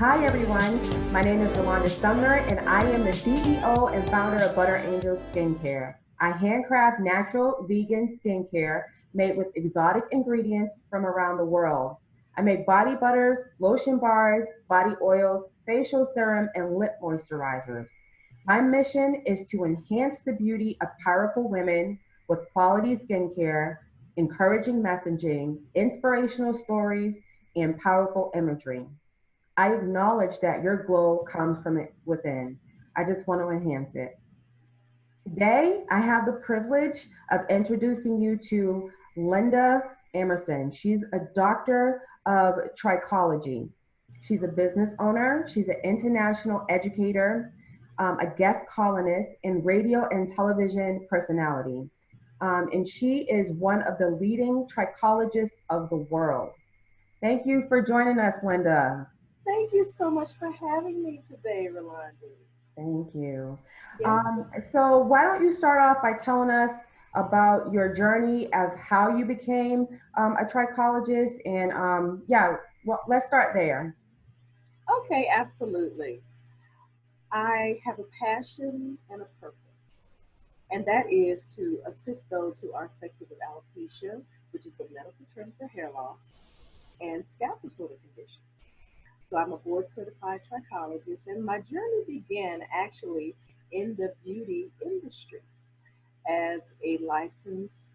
Hi everyone, my name is Rolande Sumner and I am the CEO and founder of Butter Angel Skincare. I handcraft natural vegan skincare made with exotic ingredients from around the world. I make body butters, lotion bars, body oils, facial serum, and lip moisturizers. My mission is to enhance the beauty of powerful women with quality skincare, encouraging messaging, inspirational stories, and powerful imagery. I acknowledge that your glow comes from it within. I just want to enhance it. Today, I have the privilege of introducing you to Linda Amerson. She's a doctor of trichology. She's a business owner, she's an international educator, a guest columnist, and radio and television personality. And she is one of the leading trichologists of the world. Thank you for joining us, Linda. Thank you so much for having me today, Rolande. Thank you. Yes. So why don't you start off by telling us about your journey of how you became a trichologist and yeah, well, let's start there. Okay, absolutely. I have a passion and a purpose, and that is to assist those who are affected with alopecia, which is the medical term for hair loss, and scalp disorder conditions. So I'm a board certified trichologist, and my journey began actually in the beauty industry as a licensed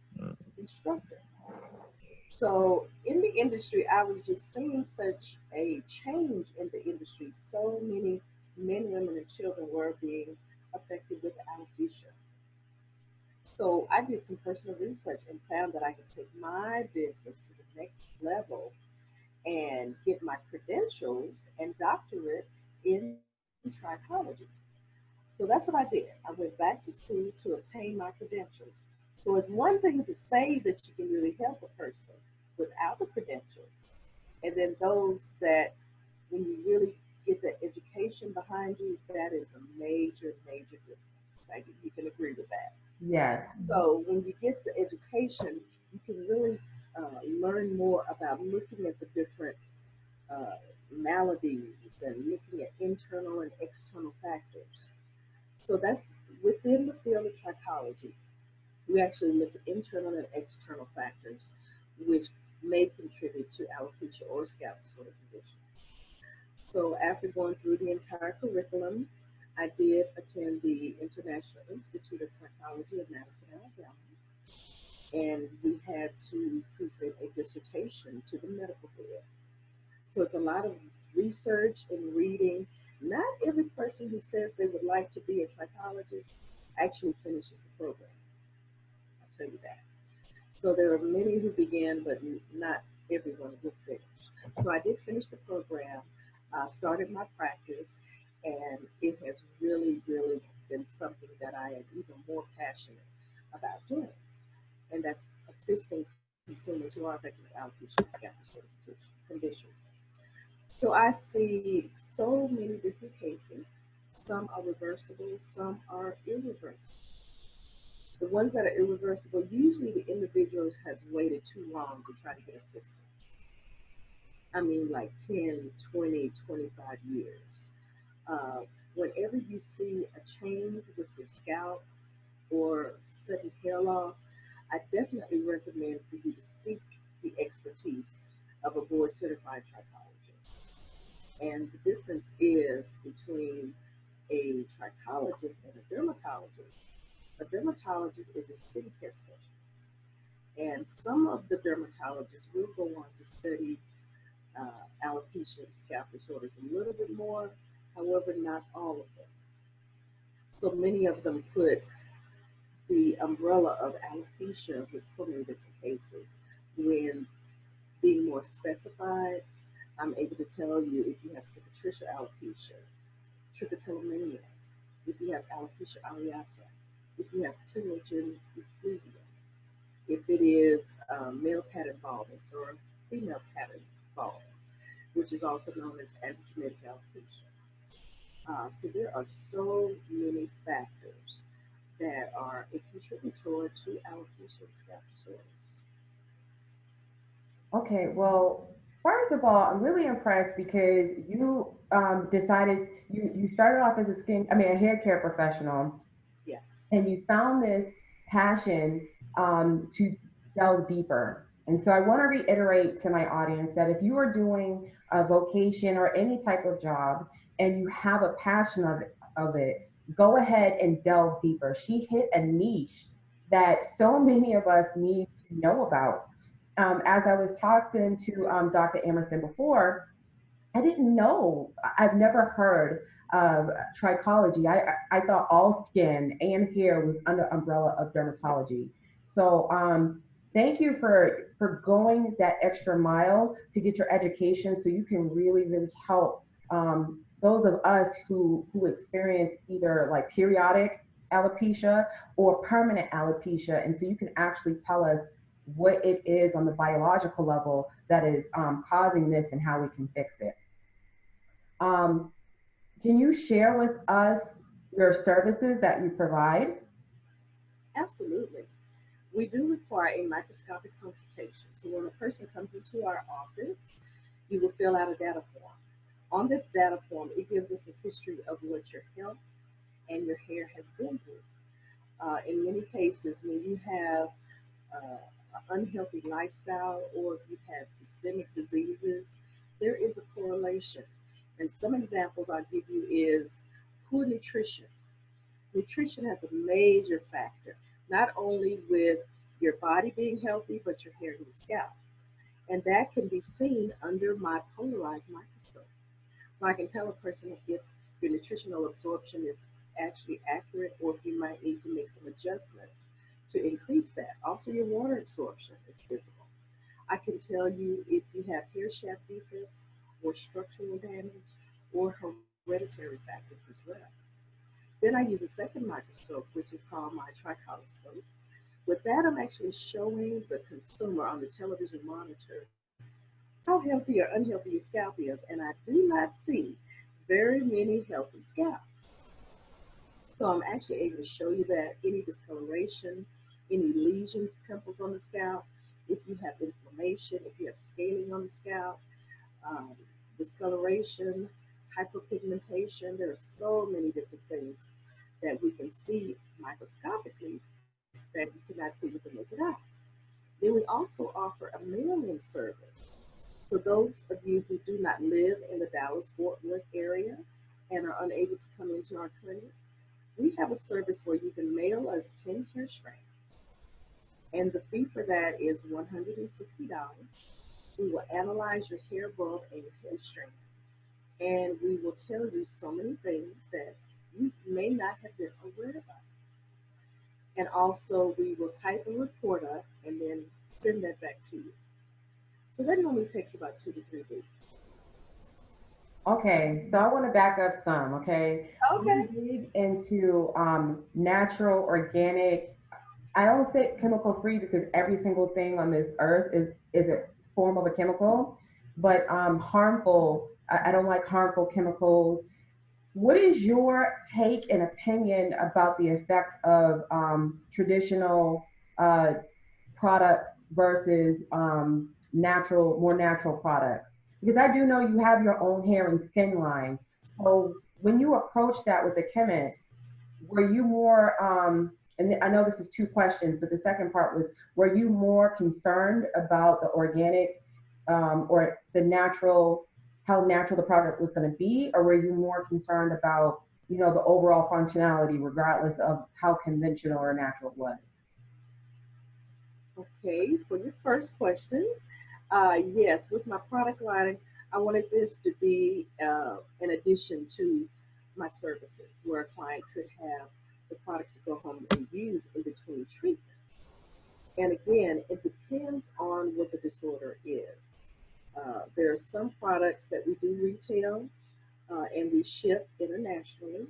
instructor. So in the industry, I was just seeing such a change in the industry. So many men, women, and children were being affected with alopecia. So I did some personal research and found that I could take my business to the next level and get my credentials and doctorate in trichology. So that's what I did. I went back to school to obtain my credentials. So it's one thing to say that you can really help a person without the credentials, and then those that, when you really get the education behind you, that is a major, major difference. You can agree with that. Yes. So when you get the education, you can really learn more about looking at the different uh, maladies and looking at internal and external factors. So that's within the field of trichology. We actually look at internal and external factors which may contribute to alopecia or scalp disorder conditions. So after going through the entire curriculum, I did attend the International Institute of Trichology of Madison, Alabama, and we had to present a dissertation to the medical board. So it's a lot of research and reading. Not every person who says they would like to be a trichologist actually finishes the program. I'll tell you that. So there are many who began, but not everyone will finish. So I did finish the program, started my practice, and it has really, really been something that I am even more passionate about doing. And that's assisting consumers who are affected with alopecia and scalp disorder conditions. So I see so many different cases. Some are reversible, some are irreversible. The ones that are irreversible, usually the individual has waited too long to try to get assistance. I mean, like 10, 20, 25 years. Uh, Whenever you see a change with your scalp or sudden hair loss, I definitely recommend for you to seek the expertise of a board certified trichologist. And the difference is between a trichologist and a dermatologist. A dermatologist is a skincare specialist, and some of the dermatologists will go on to study alopecia and scalp disorders a little bit more, however, not all of them. So many of them put the umbrella of alopecia with so many different cases. When being more specified, I'm able to tell you if you have cicatricial alopecia, trichotillomania, if you have alopecia areata, if you have telogen effluvia, if it is male pattern baldness or female pattern baldness, which is also known as androgenetic alopecia. So there are so many factors that are a contributor to alopecia and scalp disorders. Okay, well, First of all, I'm really impressed because you decided you started off as a hair care professional, Yes, and you found this passion to delve deeper. And so I want to reiterate to my audience that if you are doing a vocation or any type of job and you have a passion of it, go ahead and delve deeper. She hit a niche that so many of us need to know about. As I was talking to Dr. Amerson before, I didn't know. I've never heard of trichology. I thought all skin and hair was under umbrella of dermatology. So thank you for going that extra mile to get your education, so you can really help those of us who experience either like periodic alopecia or permanent alopecia, and so you can actually tell us what it is on the biological level that is causing this and how we can fix it. Um, can you share with us your services that you provide? absolutely. We do require a microscopic consultation. So when a person comes into our office, you will fill out a data form. On this data form, it gives us a history of what your health and your hair has been through. In many cases, when you have an unhealthy lifestyle or if you've had systemic diseases, there is a correlation. And some examples I'll give you is poor nutrition. Nutrition has a major factor, not only with your body being healthy, but your hair and your scalp. And that can be seen under my polarized microscope. So I can tell a person if your nutritional absorption is actually accurate or if you might need to make some adjustments to increase that. Also, your water absorption is visible. I can tell you if you have hair shaft defects or structural damage or hereditary factors as well. Then I use a second microscope, which is called my trichologist. With that, I'm actually showing the consumer on the television monitor how healthy or unhealthy your scalp is, and I do not see very many healthy scalps. So I'm actually able to show you that any discoloration, any lesions, pimples on the scalp, if you have inflammation, if you have scaling on the scalp, um, discoloration, hyperpigmentation. There are so many different things that we can see microscopically that you cannot see with the naked eye. Then we also offer a mailing service. So those of you who do not live in the Dallas-Fort Worth area and are unable to come into our clinic, we have a service where you can mail us 10 hair strands. And the fee for that is $160. We will analyze your hair bulb and your hair strand, and we will tell you so many things that you may not have been aware about. And also, we will type a report up and then send that back to you. So that normally takes about 2 to 3 weeks. Okay, so I want to back up some. Okay, I'm Okay. big into natural, organic. I don't say chemical free because every single thing on this earth is a form of a chemical, but harmful. I don't like harmful chemicals. What is your take and opinion about the effect of traditional products versus more natural products? Because I do know you have your own hair and skin line. So when you approach that with the chemist, were you more, and I know this is two questions, but the second part was, were you more concerned about the organic or the natural, how natural the product was going to be, or were you more concerned about, the overall functionality, regardless of how conventional or natural it was? Okay, for your first question, yes, with my product line, I wanted this to be an addition to my services where a client could have the product to go home and use in between treatments. And again, it depends on what the disorder is. There are some products that we do retail and we ship internationally.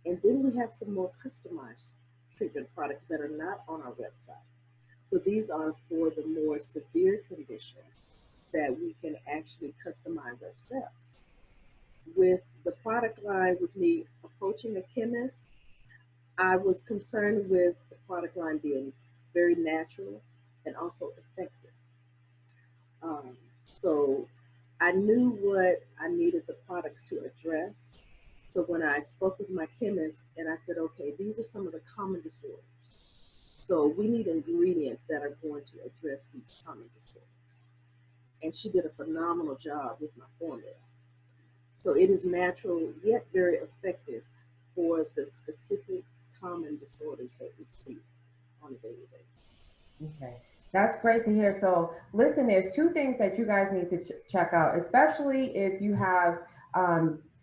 And then we have some more customized treatment products that are not on our website. So these are for the more severe conditions that we can actually customize ourselves. With the product line, with me approaching a chemist, I was concerned with the product line being very natural and also effective. So I knew what I needed the products to address. So when I spoke with my chemist and I said, okay, these are some of the common disorders. So we need ingredients that are going to address these common disorders. And she did a phenomenal job with my formula. So it is natural yet very effective for the specific common disorders that we see on a daily basis. Okay, that's great to hear. So, listen, there's two things that you guys need to check out, especially if you have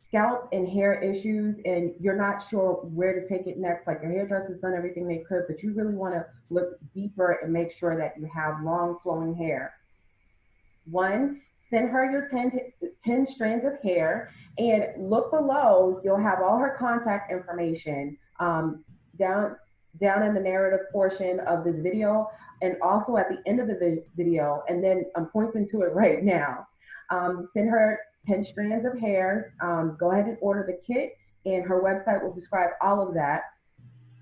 scalp and hair issues and you're not sure where to take it next. Like your hairdresser's done everything they could, but you really want to look deeper and make sure that you have long flowing hair. One, send her your 10 strands of hair and look below. You'll have all her contact information down down in the narrative portion of this video and also at the end of the video. And then I'm pointing to it right now. Send her 10 strands of hair. Go ahead and order the kit, and her website will describe all of that.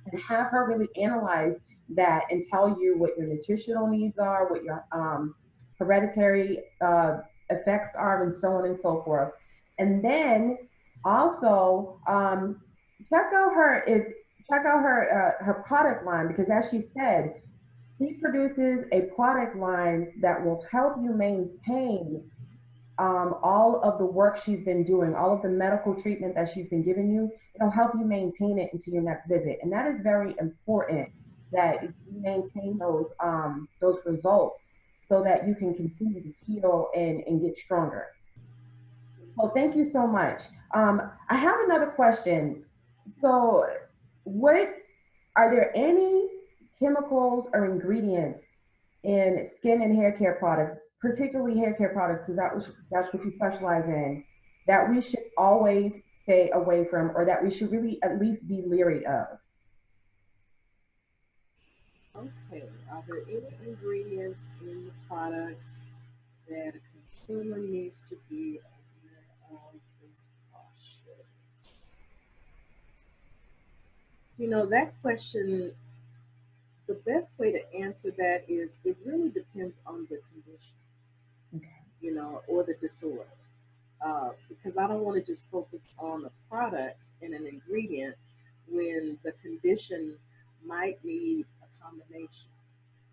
And have her really analyze that and tell you what your nutritional needs are, what your hereditary effects are, and so on and so forth. And then also check out her her product line, because as she said, she produces a product line that will help you maintain all of the work she's been doing, all of the medical treatment that she's been giving you. It'll help you maintain it into your next visit, and that is very important that you maintain those results so that you can continue to heal and get stronger. Well, thank you so much. I have another question. So, what are there any chemicals or ingredients in skin and hair care products, particularly hair care products, because that's what you specialize in, that we should always stay away from, or that we should really at least be leery of? Okay, are there any ingredients in the products that a consumer needs to be aware of and cautious? You know, that question, the best way to answer that is it really depends on the condition, Okay. or the disorder. Because I don't want to just focus on a product and an ingredient when the condition might need a combination.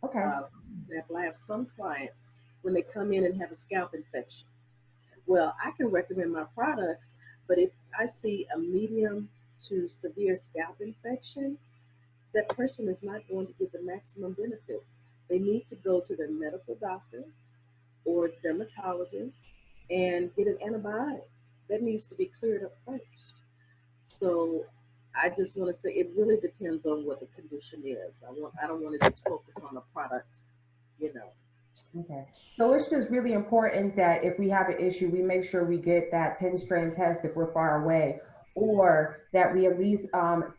Okay. For example, I have some clients when they come in and have a scalp infection. Well, I can recommend my products, but if I see a medium to severe scalp infection, that person is not going to get the maximum benefits. They need to go to their medical doctor or dermatologist and get an antibiotic. That needs to be cleared up first. So I just want to say it really depends on what the condition is. I don't want to just focus on a product, you know. Okay. So it's just really important that if we have an issue, we make sure we get that 10 strand test if we're far away, or that we at least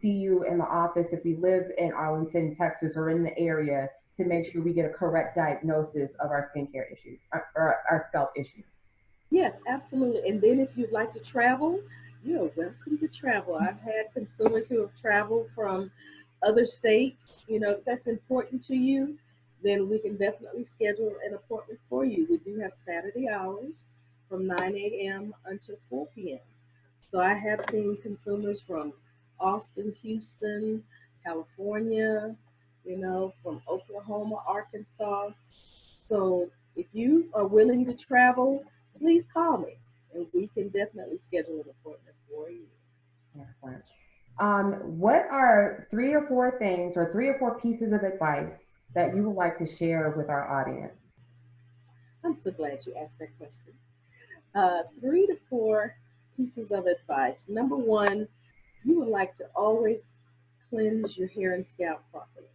see you in the office if we live in Arlington, Texas, or in the area, to make sure we get a correct diagnosis of our skincare issue or our scalp issue. Yes, absolutely. And then if you'd like to travel, you're welcome to travel. I've had consumers who have traveled from other states. If that's important to you, then we can definitely schedule an appointment for you. We do have Saturday hours from 9 a.m. until 4 p.m. So I have seen consumers from Austin, Houston, California, from Oklahoma, Arkansas. So if you are willing to travel, please call me and we can definitely schedule an appointment for you. Excellent. What are 3 or 4 things or 3 or 4 pieces of advice that you would like to share with our audience? I'm so glad you asked that question. 3 to 4 pieces of advice. Number one, you would like to always cleanse your hair and scalp properly.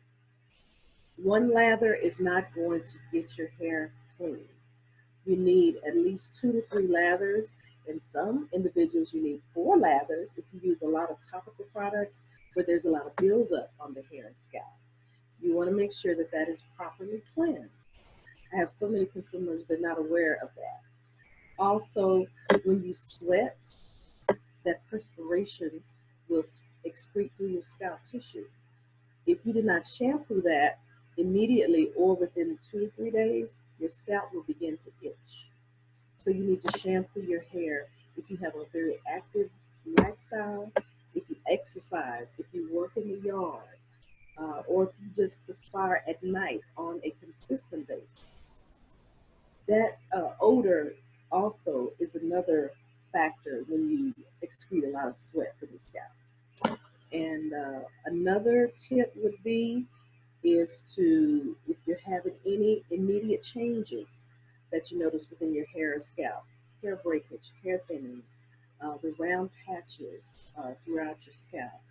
One lather is not going to get your hair clean. You need at least 2 to 3 lathers. In some individuals, you need 4 lathers if you use a lot of topical products where there's a lot of buildup on the hair and scalp. You want to make sure that that is properly cleansed. I have so many consumers that are not aware of that. Also, when you sweat, that perspiration will excrete through your scalp tissue. If you do not shampoo that immediately or within 2 to 3 days, your scalp will begin to itch. So you need to shampoo your hair if you have a very active lifestyle, if you exercise, if you work in the yard, or if you just perspire at night on a consistent basis. That odor also is another factor when you excrete a lot of sweat from the scalp. And another tip would be is to, if you're having any immediate changes that you notice within your hair or scalp, hair breakage, hair thinning, the round patches throughout your scalp,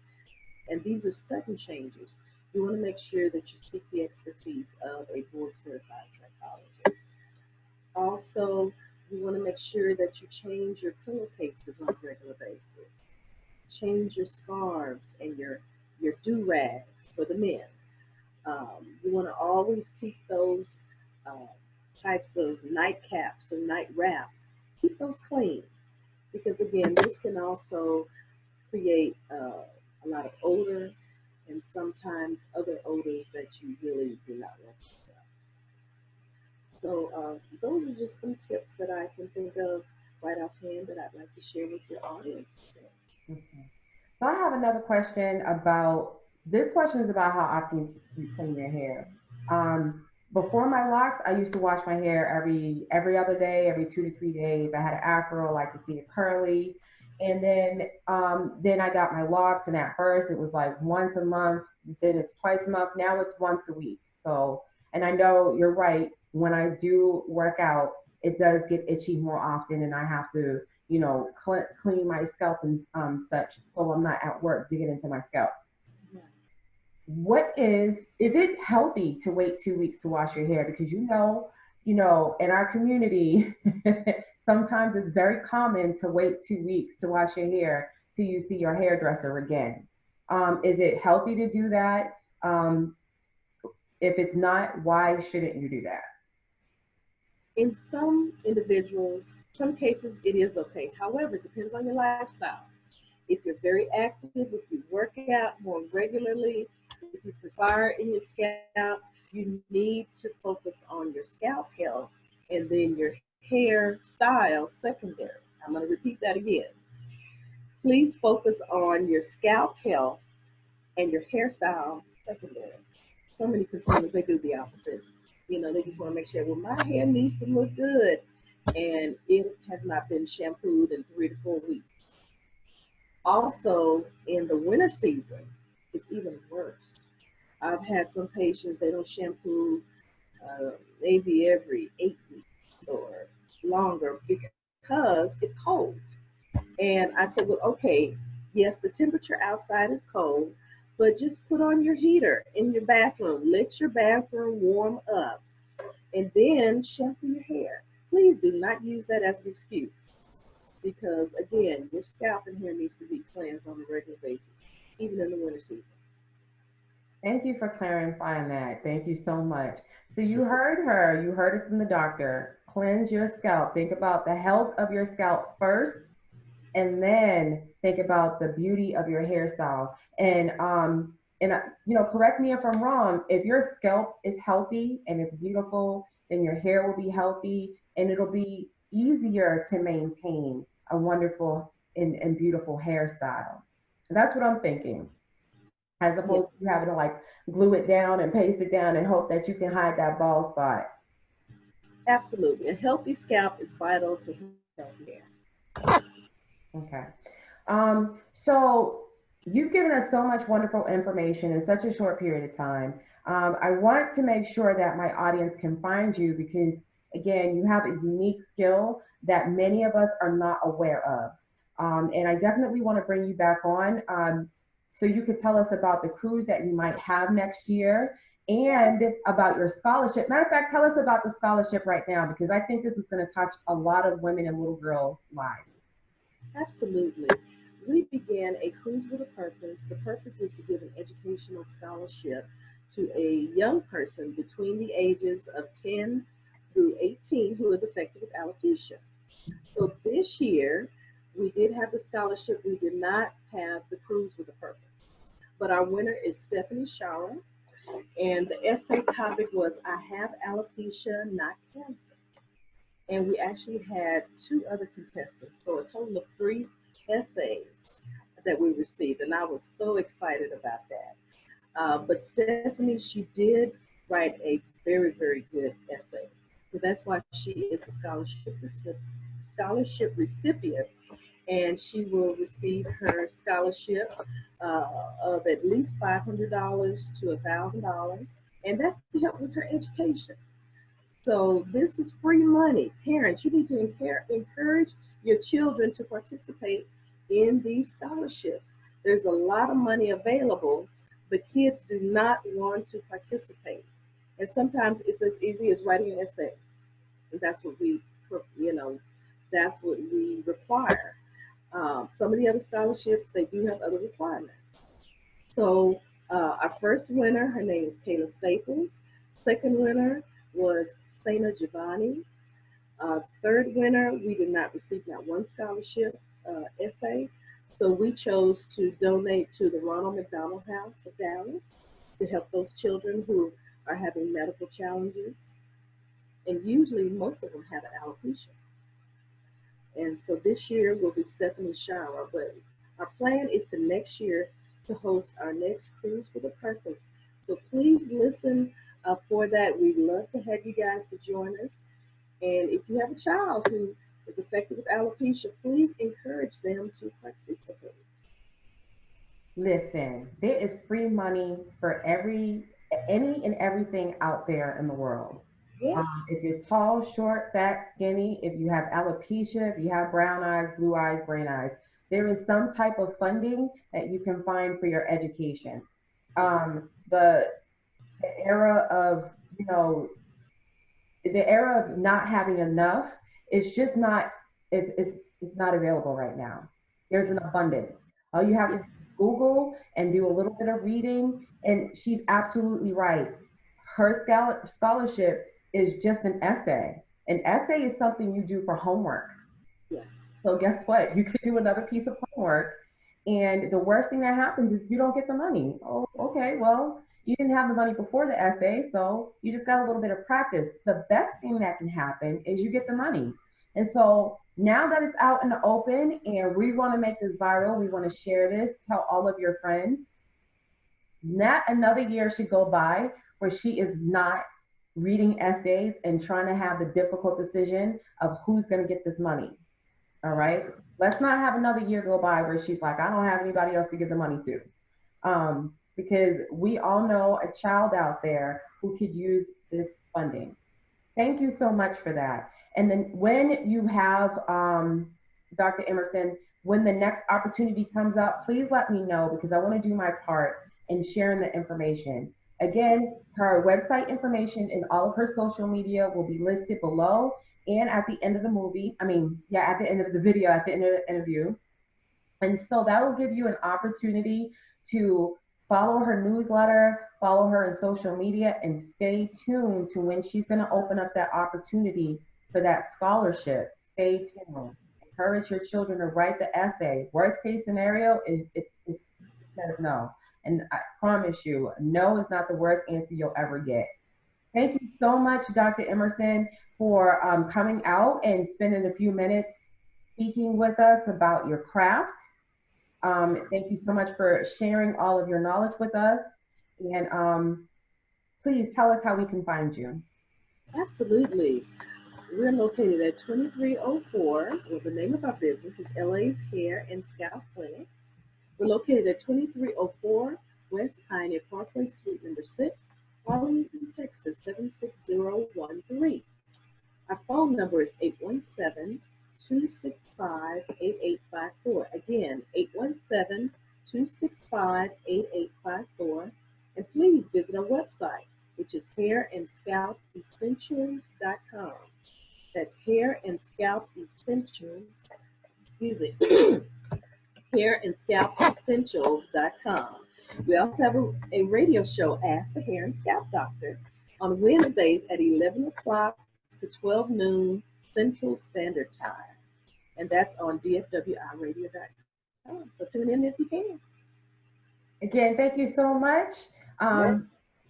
and these are sudden changes, you want to make sure that you seek the expertise of a board certified trichologist. Also, you want to make sure that you change your pillowcases on a regular basis. Change your scarves and your do-rags for the men. You want to always keep those uh, types of nightcaps or night wraps, keep those clean because again, this can also create a lot of odor and sometimes other odors that you really do not want to smell. So those are just some tips that I can think of right offhand that I'd like to share with your audience. Okay. So I have another question about this question is about how often you clean your hair. Before my locks, I used to wash my hair every other day, every 2 to 3 days. I had an afro, I like to see it curly. And then I got my locks, and at first it was like once a month, then it's twice a month, now it's once a week. So, and I know you're right, when I do work out, it does get itchy more often, and I have to clean my scalp and such, so I'm not at work digging into my scalp. Yeah. What is it healthy to wait 2 weeks to wash your hair? Because in our community, sometimes it's very common to wait 2 weeks to wash your hair till you see your hairdresser again. Is it healthy to do that? Um, if it's not, why shouldn't you do that? In some individuals, some cases it is okay. However, it depends on your lifestyle. If you're very active, if you work out more regularly, if you perspire in your scalp, you need to focus on your scalp health and then your hair style secondary. I'm going to repeat that again. Please focus on your scalp health and your hairstyle secondary. So many consumers, they do the opposite. They just want to make sure, well, my hair needs to look good, and it has not been shampooed in 3 to 4 weeks. Also, in the winter season, it's even worse. I've had some patients, they don't shampoo maybe every 8 weeks or longer because it's cold. And I said, well, okay, yes, the temperature outside is cold, but just put on your heater in your bathroom. Let your bathroom warm up and then shampoo your hair. Please do not use that as an excuse because, again, your scalp and hair needs to be cleansed on a regular basis, even in the winter season. Thank you for clarifying that. Thank you so much. So you heard her, you heard it from the doctor. Cleanse your scalp. Think about the health of your scalp first, and then think about the beauty of your hairstyle. And correct me if I'm wrong. If your scalp is healthy and it's beautiful, then your hair will be healthy, and it'll be easier to maintain a wonderful and beautiful hairstyle. That's what I'm thinking, as Yes, opposed to having to like glue it down and paste it down and hope that you can hide that bald spot. absolutely. A healthy scalp is vital to healthy hair. Okay. So you've given us so much wonderful information in such a short period of time. I want to make sure that my audience can find you because, again, you have a unique skill that many of us are not aware of. And I definitely want to bring you back on so you could tell us about the cruise that you might have next year and about your scholarship. Matter of fact, tell us about the scholarship right now because I think this is going to touch a lot of women and little girls' lives. Absolutely. We began a cruise with a purpose. The purpose is to give an educational scholarship to a young person between the ages of 10 through 18 who is affected with alopecia. So this year, we did have the scholarship. We did not have the cruise with a purpose. But our winner is Stephanie Shara, and the essay topic was I have alopecia, not cancer. and we actually had two other contestants, so a total of three essays that we received, and I was so excited about that. But Stephanie, she did write a very, very good essay. So that's why she is a scholarship recipient, and she will receive her scholarship of at least $500 to $1,000, and that's to help with her education. So this is free money. Parents, you need to encourage your children to participate in these scholarships. There's a lot of money available, but kids do not want to participate. And sometimes it's as easy as writing an essay. And that's what you know, that's what we require. Some of the other scholarships, they do have other requirements. So our first winner, her name is Kayla Staples. Second winner was Sana Giovanni. Third winner, we did not receive not one scholarship essay. So we chose to donate to the Ronald McDonald House of Dallas to help those children who are having medical challenges. And usually most of them have alopecia. And so this year will be Stephanie Shower, but our plan is to next year to host our next Cruise with a Purpose. So please listen for that. We'd love to have you guys to join us. And if you have a child who is affected with alopecia, please encourage them to participate. Listen, there is free money for any and everything out there in the world. Yes, If you're tall, short, fat, skinny, if you have alopecia, if you have brown eyes, blue eyes, green eyes, there is some type of funding that you can find for your education. The era of, you know, the era of not having enough is just not, it's not available right now. There's an abundance. All you have to do is Google and do a little bit of reading, and she's absolutely right. Her scholarship is just an essay. An essay is something you do for homework. yes, So guess what? You could do another piece of homework, and the worst thing that happens is you don't get the money. Oh, okay. Well, you didn't have the money before the essay, so you just got a little bit of practice. The best thing that can happen is you get the money. And so now that it's out in the open, and we want to make this viral, we want to share this, tell all of your friends. Not another year should go by where she is not reading essays and trying to have the difficult decision of who's going to get this money. All right. Let's not have another year go by where she's like, I don't have anybody else to give the money to. Because we all know a child out there who could use this funding. Thank you so much for that. And then when you have, Dr. Emerson, when the next opportunity comes up, please let me know because I want to do my part in sharing the information. Again, her website information and all of her social media will be listed below and at the end of the movie. I mean, yeah, at the end of the video, at the end of the interview. And so that will give you an opportunity to follow her newsletter, follow her in social media, and stay tuned to when she's going to open up that opportunity for that scholarship. Stay tuned. Encourage your children to write the essay. Worst case scenario is it says no. And I promise you, no is not the worst answer you'll ever get. Thank you so much, Dr. Emerson, for coming out and spending a few minutes speaking with us about your craft. Thank you so much for sharing all of your knowledge with us. And please tell us how we can find you. absolutely. We're located at 2304. Well, the name of our business is LA's Hair and Scalp Clinic. We're located at 2304 West Pioneer Parkway, Suite number 6, Arlington, Texas, 76013. Our phone number is 817-265-8854. Again, 817-265-8854. And please visit our website, which is hairandscalpessentials.com. That's hairandscalpessentials, excuse me, hairandscalpessentials.com. We also have a radio show, Ask the Hair and Scalp Doctor, on Wednesdays at 11 o'clock to 12 noon Central Standard Time. And that's on dfwiradio.com. So tune in if you can. Again, thank you so much. Yeah.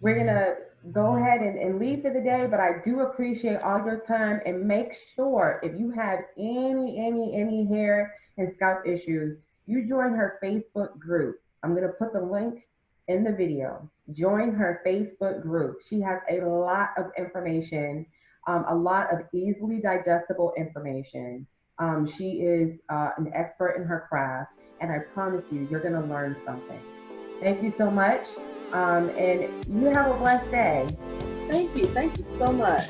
We're going to go ahead and leave for the day, but I do appreciate all your time, and make sure if you have any hair and scalp issues, you join her Facebook group. I'm going to put the link in the video. Join her Facebook group. She has a lot of information, a lot of easily digestible information. She is an expert in her craft, and I promise you, you're going to learn something. Thank you so much. And you have a blessed day. Thank you. Thank you so much.